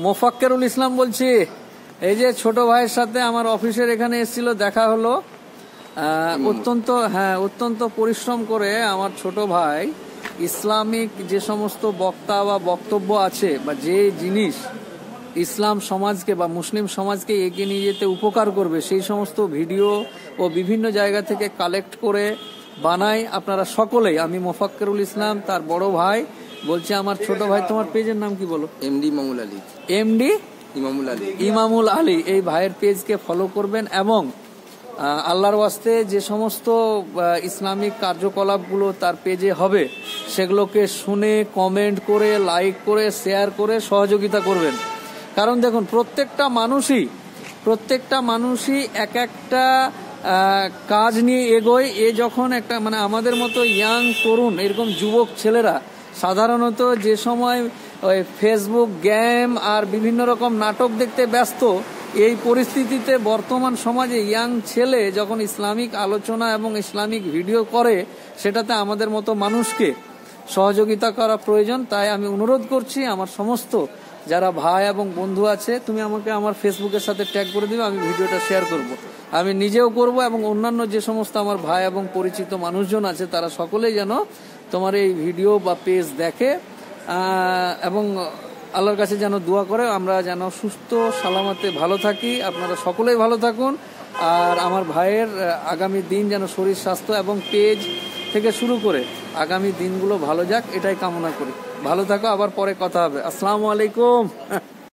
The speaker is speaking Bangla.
মোফাক্কেরুল ইসলাম বলছি। এই যে ছোট ভাইয়ের সাথে আমার অফিসের এখানে এসেছিল, দেখা হলো। অত্যন্ত পরিশ্রম করে আমার ছোট ভাই ইসলামিক যে সমস্ত বক্তা বা বক্তব্য আছে বা যে জিনিস ইসলাম সমাজকে বা মুসলিম সমাজকে এগিয়ে নিয়ে যেতে উপকার করবে সেই সমস্ত ভিডিও ও বিভিন্ন জায়গা থেকে কালেক্ট করে বানাই। আপনারা সকলেই, আমি মোফাক্কেরুল ইসলাম তার বড় ভাই বলছি। আমার ছোট ভাই, তোমার পেজের নাম কি বলো? এমডি ইমামুল আলী। এমডি ইমামুল আলী। এই ভাইয়ের পেজকে ফলো করবেন এবং আল্লাহর ওয়াস্তে যে সমস্ত ইসলামিক কার্যকলাপগুলো তার পেজে হবে সেগুলোকে শুনে কমেন্ট করে, লাইক করে, শেয়ার করে সহযোগিতা করবেন। কারণ দেখুন, প্রত্যেকটা মানুষই এক একটা কাজ নিয়ে এগোয়। এ যখন একটা আমাদের মতো ইয়াং তরুণ এরকম যুবক ছেলেরা সাধারণত যে সময় ওই ফেসবুক গেম আর বিভিন্ন রকম নাটক দেখতে ব্যস্ত, এই পরিস্থিতিতে বর্তমান সমাজে ইয়াং ছেলে যখন ইসলামিক আলোচনা এবং ইসলামিক ভিডিও করে, সেটাতে আমাদের মতো মানুষকে সহযোগিতা করা প্রয়োজন। তাই আমি অনুরোধ করছি আমার সমস্ত যারা ভাই এবং বন্ধু আছে, তুমি আমাকে আমার ফেসবুকের সাথে ট্যাগ করে দিবে, আমি ভিডিওটা শেয়ার করব। আমি নিজেও করব এবং অন্যান্য যে সমস্ত আমার ভাই এবং পরিচিত মানুষজন আছে তারা সকলেই যেন তোমার এই ভিডিও বা পেজ দেখে এবং আল্লাহর কাছে যেন দোয়া করে আমরা যেন সুস্থ সালামতে ভালো থাকি। আপনারা সকলেই ভালো থাকুন। আর আমার ভাইয়ের আগামী দিন যেন শরীর স্বাস্থ্য এবং পেজ থেকে শুরু করে আগামী দিনগুলো ভালো যাক, এটাই কামনা করি। ভালো থাকো, আবার পরে কথা হবে। আসসালামু আলাইকুম।